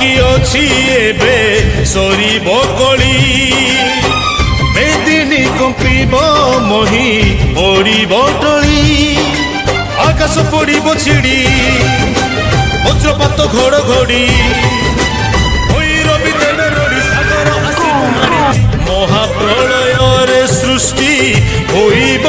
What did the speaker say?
বাকি অছি এবে সরিব কলি মেদিনী কম্পিব মহি পড়িব টলি আকাশ পড়িব ছিড়ি বজ্রপাত ঘড়ঘড়ি ভৈরবী দেবে রড়ি সাগর আসিব মাড়ি মহাপ্রলয়রে সৃষ্টি হইব